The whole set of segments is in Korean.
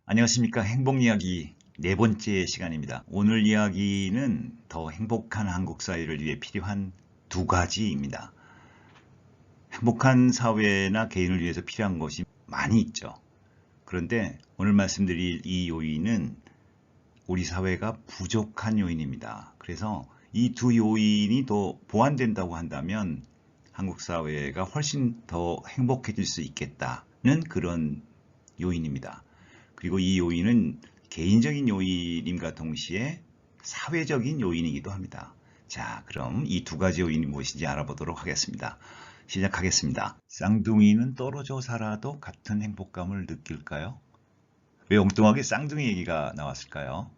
안녕하십니까. 행복이야기 네 번째 시간입니다. 오늘 이야기는 더 행복한 한국 사회를 위해 필요한 두 가지입니다. 행복한 사회나 개인을 위해서 필요한 것이 많이 있죠. 그런데 오늘 말씀드릴 이 요인은 우리 사회가 부족한 요인입니다. 그래서 이 두 요인이 더 보완된다고 한다면 한국 사회가 훨씬 더 행복해질 수 있겠다는 그런 요인입니다. 그리고 이 요인은 개인적인 요인임과 동시에 사회적인 요인이기도 합니다. 자, 그럼 이 두 가지 요인이 무엇인지 알아보도록 하겠습니다. 시작하겠습니다. 쌍둥이는 떨어져 살아도 같은 행복감을 느낄까요? 왜 엉뚱하게 쌍둥이 얘기가 나왔을까요?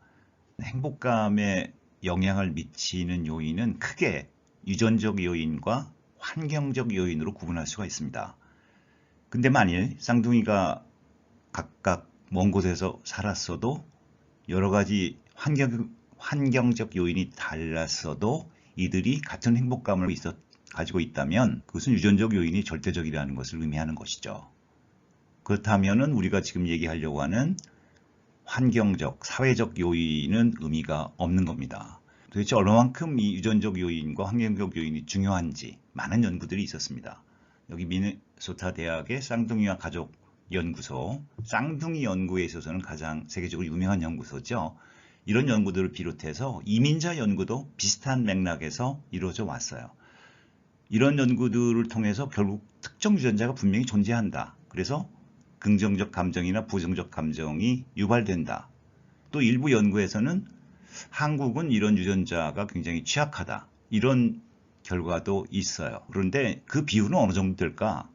행복감에 영향을 미치는 요인은 크게 유전적 요인과 환경적 요인으로 구분할 수가 있습니다. 근데 만일 쌍둥이가 각각 먼 곳에서 살았어도 여러 가지 환경적 요인이 달랐어도 이들이 같은 행복감을 가지고 있다면 그것은 유전적 요인이 절대적이라는 것을 의미하는 것이죠. 그렇다면 우리가 지금 얘기하려고 하는 환경적, 사회적 요인은 의미가 없는 겁니다. 도대체 얼마만큼 이 유전적 요인과 환경적 요인이 중요한지 많은 연구들이 있었습니다. 여기 미네소타 대학의 쌍둥이와 가족 연구소, 쌍둥이 연구에 있어서는 가장 세계적으로 유명한 연구소죠. 이런 연구들을 비롯해서 이민자 연구도 비슷한 맥락에서 이루어져 왔어요. 이런 연구들을 통해서 결국 특정 유전자가 분명히 존재한다. 그래서 긍정적 감정이나 부정적 감정이 유발된다. 또 일부 연구에서는 한국은 이런 유전자가 굉장히 취약하다. 이런 결과도 있어요. 그런데 그 비율은 어느 정도 될까?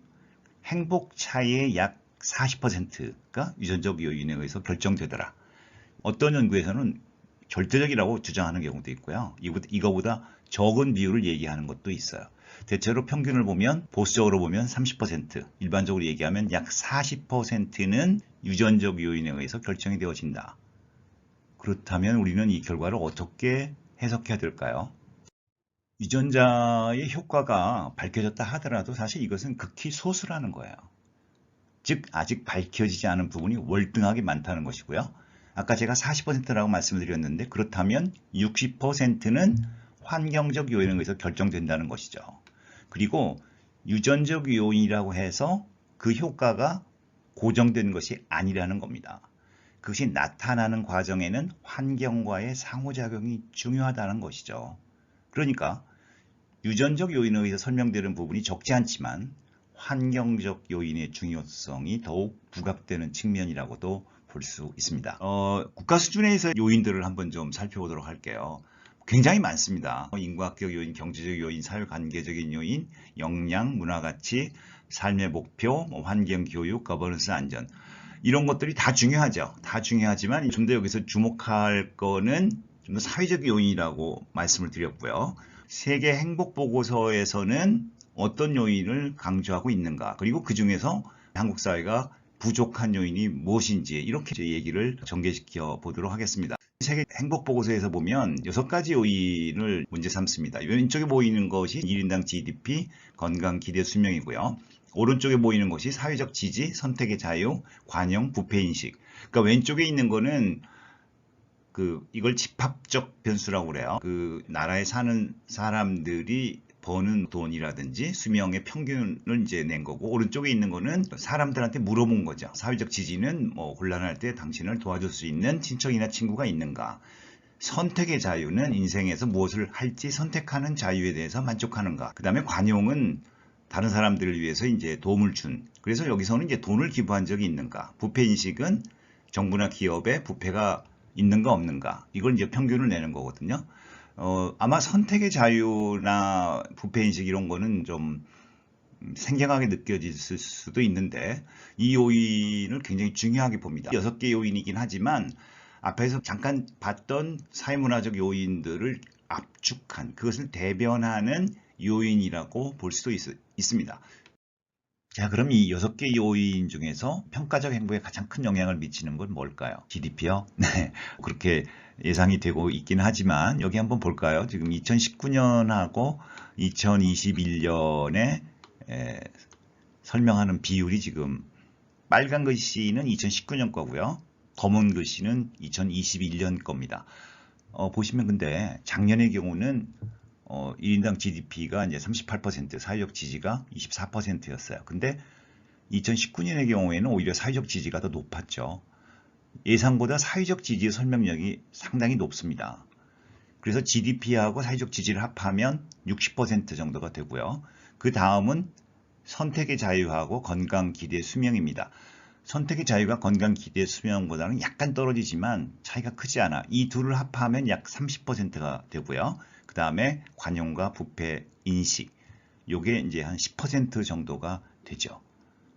행복 차이의 약 40%가 유전적 요인에 의해서 결정되더라. 어떤 연구에서는 절대적이라고 주장하는 경우도 있고요. 이거보다 적은 비율을 얘기하는 것도 있어요. 대체로 평균을 보면 보수적으로 보면 30%, 일반적으로 얘기하면 약 40%는 유전적 요인에 의해서 결정이 되어진다. 그렇다면 우리는 이 결과를 어떻게 해석해야 될까요? 유전자의 효과가 밝혀졌다 하더라도 사실 이것은 극히 소수라는 거예요. 즉 아직 밝혀지지 않은 부분이 월등하게 많다는 것이고요. 아까 제가 40%라고 말씀을 드렸는데 그렇다면 60%는 환경적 요인에 의해서 결정된다는 것이죠. 그리고 유전적 요인이라고 해서 그 효과가 고정된 것이 아니라는 겁니다. 그것이 나타나는 과정에는 환경과의 상호작용이 중요하다는 것이죠. 그러니까 유전적 요인에 의해서 설명되는 부분이 적지 않지만 환경적 요인의 중요성이 더욱 부각되는 측면이라고도 볼 수 있습니다. 국가 수준에서 요인들을 한번 좀 살펴보도록 할게요. 굉장히 많습니다. 인과학적 요인, 경제적 요인, 사회관계적인 요인, 역량, 문화가치, 삶의 목표, 환경, 교육, 거버넌스, 안전 이런 것들이 다 중요하죠. 다 중요하지만 좀 더 여기서 주목할 거는 좀 더 사회적 요인이라고 말씀을 드렸고요. 세계 행복 보고서에서는 어떤 요인을 강조하고 있는가, 그리고 그 중에서 한국 사회가 부족한 요인이 무엇인지 이렇게 얘기를 전개시켜 보도록 하겠습니다. 세계 행복 보고서에서 보면 6가지 요인을 문제 삼습니다. 왼쪽에 보이는 것이 1인당 GDP, 건강, 기대, 수명이고요. 오른쪽에 보이는 것이 사회적 지지, 선택의 자유, 관용, 부패인식. 그러니까 왼쪽에 있는 거는 이걸 집합적 변수라고 그래요. 그 나라에 사는 사람들이 버는 돈이라든지 수명의 평균을 이제 낸 거고, 오른쪽에 있는 거는 사람들한테 물어본 거죠. 사회적 지지는 뭐 곤란할 때 당신을 도와줄 수 있는 친척이나 친구가 있는가. 선택의 자유는 인생에서 무엇을 할지 선택하는 자유에 대해서 만족하는가. 그 다음에 관용은 다른 사람들을 위해서 이제 도움을 준. 그래서 여기서는 이제 돈을 기부한 적이 있는가. 부패인식은 정부나 기업에 부패가 있는가 없는가. 이걸 이제 평균을 내는 거거든요. 아마 선택의 자유나 부패인식 이런 거는 좀 생경하게 느껴질 수도 있는데 이 요인을 굉장히 중요하게 봅니다. 6개 요인이긴 하지만 앞에서 잠깐 봤던 사회문화적 요인들을 압축한 그것을 대변하는 요인이라고 볼 수도 있습니다. 자, 그럼 이 6개 요인 중에서 평가적 행복에 가장 큰 영향을 미치는 건 뭘까요? GDP요? 네, 그렇게 예상이 되고 있긴 하지만 여기 한번 볼까요? 지금 2019년하고 2021년에 설명하는 비율이 지금 빨간 글씨는 2019년 거고요. 검은 글씨는 2021년 겁니다. 보시면 근데 작년의 경우는 1인당 GDP가 이제 38%, 사회적 지지가 24%였어요. 근데 2019년의 경우에는 오히려 사회적 지지가 더 높았죠. 예상보다 사회적 지지의 설명력이 상당히 높습니다. 그래서 GDP하고 사회적 지지를 합하면 60% 정도가 되고요. 그 다음은 선택의 자유하고 건강, 기대, 수명입니다. 선택의 자유가 건강, 기대, 수명보다는 약간 떨어지지만 차이가 크지 않아. 이 둘을 합하면 약 30%가 되고요. 그 다음에 관용과 부패, 인식. 요게 이제 한 10% 정도가 되죠.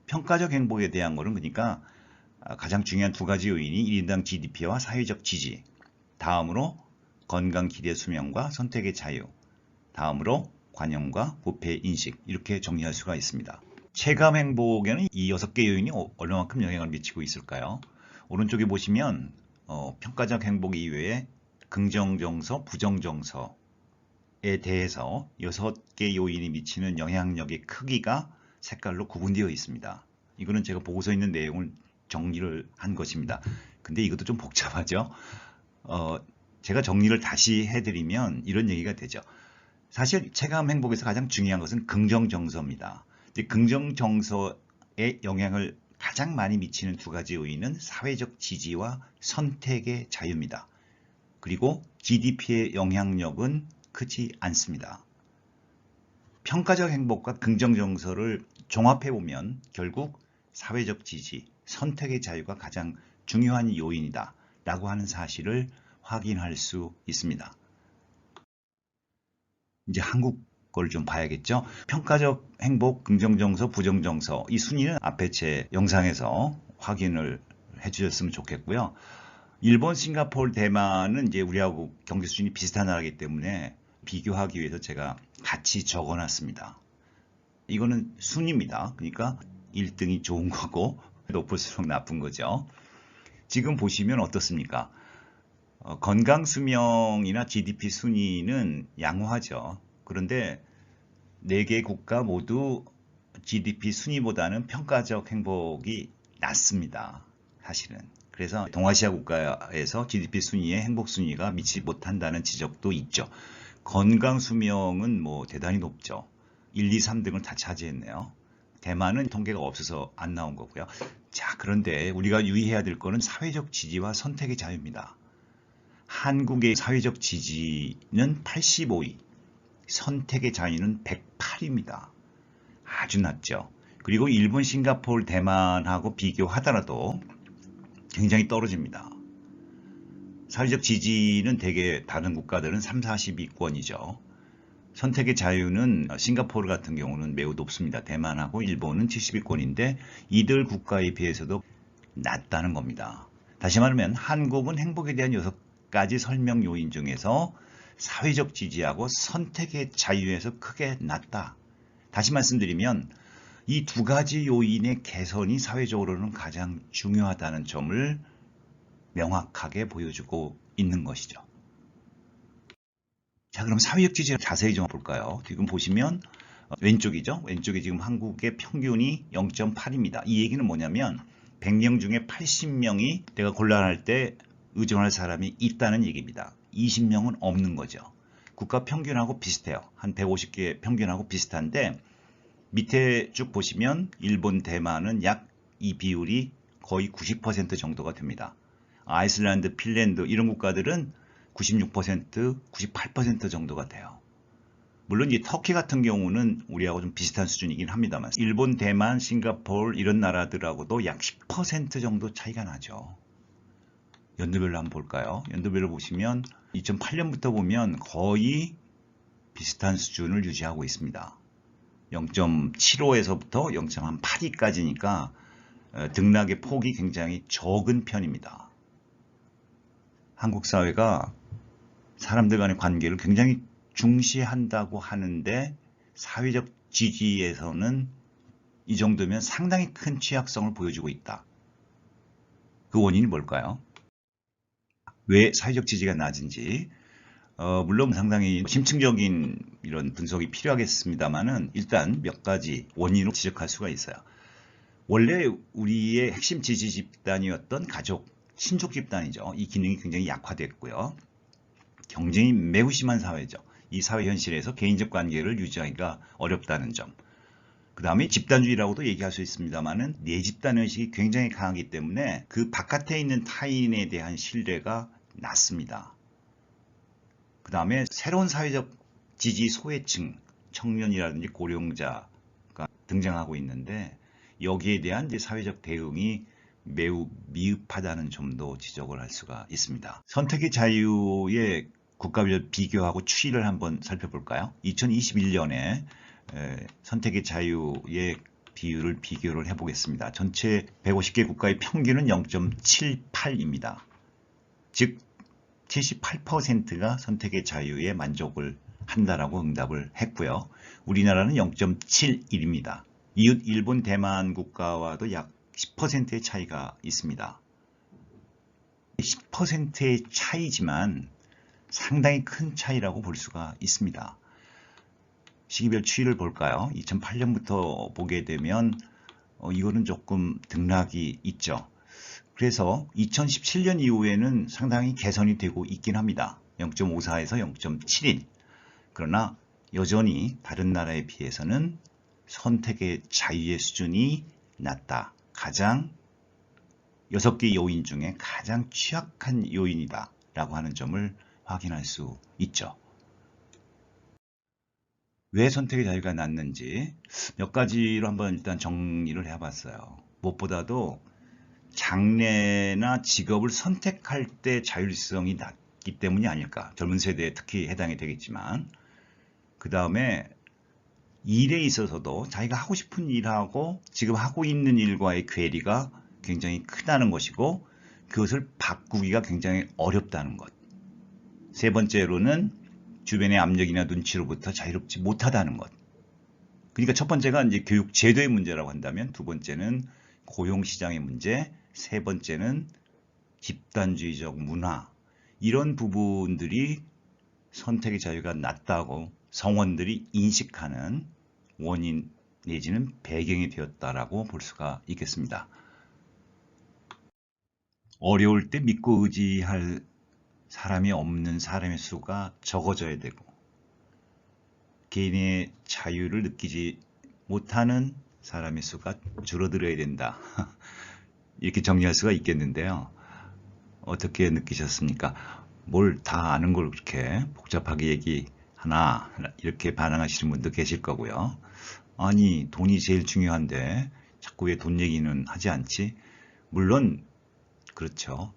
평가적 행복에 대한 거는 그러니까 가장 중요한 두 가지 요인이 1인당 GDP와 사회적 지지, 다음으로 건강, 기대, 수명과 선택의 자유, 다음으로 관용과 부패, 인식, 이렇게 정리할 수가 있습니다. 체감 행복에는 이 6개 요인이 얼마만큼 영향을 미치고 있을까요? 오른쪽에 보시면 평가적 행복 이외에 긍정정서, 부정정서에 대해서 6개 요인이 미치는 영향력의 크기가 색깔로 구분되어 있습니다. 이거는 제가 보고서 있는 내용을 정리를 한 것입니다. 근데 이것도 좀 복잡하죠. 제가 정리를 다시 해드리면 이런 얘기가 되죠. 사실 체감 행복에서 가장 중요한 것은 긍정정서입니다. 긍정정서에 영향을 가장 많이 미치는 두 가지 요인은 사회적 지지와 선택의 자유입니다. 그리고 GDP의 영향력은 크지 않습니다. 평가적 행복과 긍정정서를 종합해보면 결국 사회적 지지, 선택의 자유가 가장 중요한 요인이다 라고 하는 사실을 확인할 수 있습니다. 이제 한국 걸 좀 봐야겠죠. 평가적 행복, 긍정정서, 부정정서 이 순위는 앞에 제 영상에서 확인을 해주셨으면 좋겠고요. 일본, 싱가포르, 대만은 이제 우리하고 경제 수준이 비슷한 나라이기 때문에 비교하기 위해서 제가 같이 적어놨습니다. 이거는 순위입니다. 그러니까 1등이 좋은 거고 높을수록 나쁜 거죠. 지금 보시면 어떻습니까? 건강 수명이나 GDP 순위는 양호하죠. 그런데 4개 국가 모두 GDP 순위보다는 평가적 행복이 낮습니다. 사실은. 그래서 동아시아 국가에서 GDP 순위에 행복 순위가 미치지 못한다는 지적도 있죠. 건강 수명은 뭐 대단히 높죠. 1, 2, 3등을 다 차지했네요. 대만은 통계가 없어서 안 나온 거고요. 자, 그런데 우리가 유의해야 될 거는 사회적 지지와 선택의 자유입니다. 한국의 사회적 지지는 85위, 선택의 자유는 108입니다. 아주 낮죠. 그리고 일본, 싱가포르, 대만하고 비교하더라도 굉장히 떨어집니다. 사회적 지지는 대개 다른 국가들은 3, 40위권이죠. 선택의 자유는 싱가포르 같은 경우는 매우 높습니다. 대만하고 일본은 70위권인데 이들 국가에 비해서도 낮다는 겁니다. 다시 말하면 한국은 행복에 대한 6가지 설명 요인 중에서 사회적 지지하고 선택의 자유에서 크게 낮다. 다시 말씀드리면 이 두 가지 요인의 개선이 사회적으로는 가장 중요하다는 점을 명확하게 보여주고 있는 것이죠. 자, 그럼 사회적 지지를 자세히 좀 볼까요? 지금 보시면 왼쪽이죠. 왼쪽에 지금 한국의 평균이 0.8입니다. 이 얘기는 뭐냐면 100명 중에 80명이 내가 곤란할 때 의존할 사람이 있다는 얘기입니다. 20명은 없는 거죠. 국가 평균하고 비슷해요. 한 150개 평균하고 비슷한데 밑에 쭉 보시면 일본, 대만은 약 이 비율이 거의 90% 정도가 됩니다. 아이슬란드, 핀란드 이런 국가들은 96%, 98% 정도가 돼요. 물론 이 터키 같은 경우는 우리하고 좀 비슷한 수준이긴 합니다만 일본, 대만, 싱가포르 이런 나라들하고도 약 10% 정도 차이가 나죠. 연도별로 한번 볼까요? 연도별로 보시면 2008년부터 보면 거의 비슷한 수준을 유지하고 있습니다. 0.75에서부터 0.82까지니까 등락의 폭이 굉장히 적은 편입니다. 한국 사회가 사람들 간의 관계를 굉장히 중시한다고 하는데 사회적 지지에서는 이 정도면 상당히 큰 취약성을 보여주고 있다. 그 원인이 뭘까요? 왜 사회적 지지가 낮은지 물론 상당히 심층적인 이런 분석이 필요하겠습니다만은 일단 몇 가지 원인을 지적할 수가 있어요. 원래 우리의 핵심 지지 집단이었던 가족, 신족 집단이죠. 이 기능이 굉장히 약화됐고요. 경쟁이 매우 심한 사회죠. 이 사회 현실에서 개인적 관계를 유지하기가 어렵다는 점. 그 다음에 집단주의라고도 얘기할 수 있습니다만은 내 집단 의식이 굉장히 강하기 때문에 그 바깥에 있는 타인에 대한 신뢰가 낮습니다. 그 다음에 새로운 사회적 지지 소외층, 청년이라든지 고령자가 등장하고 있는데 여기에 대한 이제 사회적 대응이 매우 미흡하다는 점도 지적을 할 수가 있습니다. 선택의 자유의 국가별 비교하고 추이를 한번 살펴볼까요? 2021년에 선택의 자유의 비율을 비교를 해보겠습니다. 전체 150개 국가의 평균은 0.78입니다. 즉 78%가 선택의 자유에 만족을 한다라고 응답을 했고요. 우리나라는 0.71입니다. 이웃 일본, 대만 국가와도 약 10%의 차이가 있습니다. 10%의 차이지만 상당히 큰 차이라고 볼 수가 있습니다. 시기별 추이를 볼까요? 2008년부터 보게 되면 이거는 조금 등락이 있죠. 그래서 2017년 이후에는 상당히 개선이 되고 있긴 합니다. 0.54에서 0.71. 그러나 여전히 다른 나라에 비해서는 선택의 자유의 수준이 낮다. 가장 6개 요인 중에 가장 취약한 요인이다 라고 하는 점을 확인할 수 있죠. 왜 선택의 자유가 낮는지 몇 가지로 한번 일단 정리를 해봤어요. 무엇보다도 장래나 직업을 선택할 때 자율성이 낮기 때문이 아닐까. 젊은 세대에 특히 해당이 되겠지만 그 다음에 일에 있어서도 자기가 하고 싶은 일하고 지금 하고 있는 일과의 괴리가 굉장히 크다는 것이고 그것을 바꾸기가 굉장히 어렵다는 것. 세 번째로는 주변의 압력이나 눈치로부터 자유롭지 못하다는 것. 그러니까 첫 번째가 이제 교육 제도의 문제라고 한다면 두 번째는 고용시장의 문제, 세 번째는 집단주의적 문화. 이런 부분들이 선택의 자유가 낮다고 성원들이 인식하는 원인 내지는 배경이 되었다라고 볼 수가 있겠습니다. 어려울 때 믿고 의지할 사람이 없는 사람의 수가 적어져야 되고 개인의 자유를 느끼지 못하는 사람의 수가 줄어들어야 된다. 이렇게 정리할 수가 있겠는데요. 어떻게 느끼셨습니까? 뭘 다 아는 걸 그렇게 복잡하게 얘기하나 이렇게 반응하시는 분도 계실 거고요. 아니 돈이 제일 중요한데 자꾸 왜 돈 얘기는 하지 않지? 물론 그렇죠.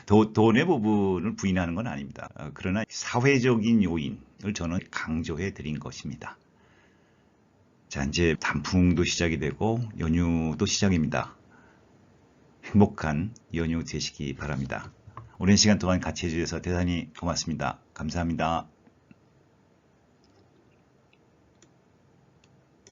돈의 부분을 부인하는 건 아닙니다. 그러나 사회적인 요인을 저는 강조해 드린 것입니다. 자, 이제 단풍도 시작이 되고 연휴도 시작입니다. 행복한 연휴 되시기 바랍니다. 오랜 시간 동안 같이 해주셔서 대단히 고맙습니다. 감사합니다.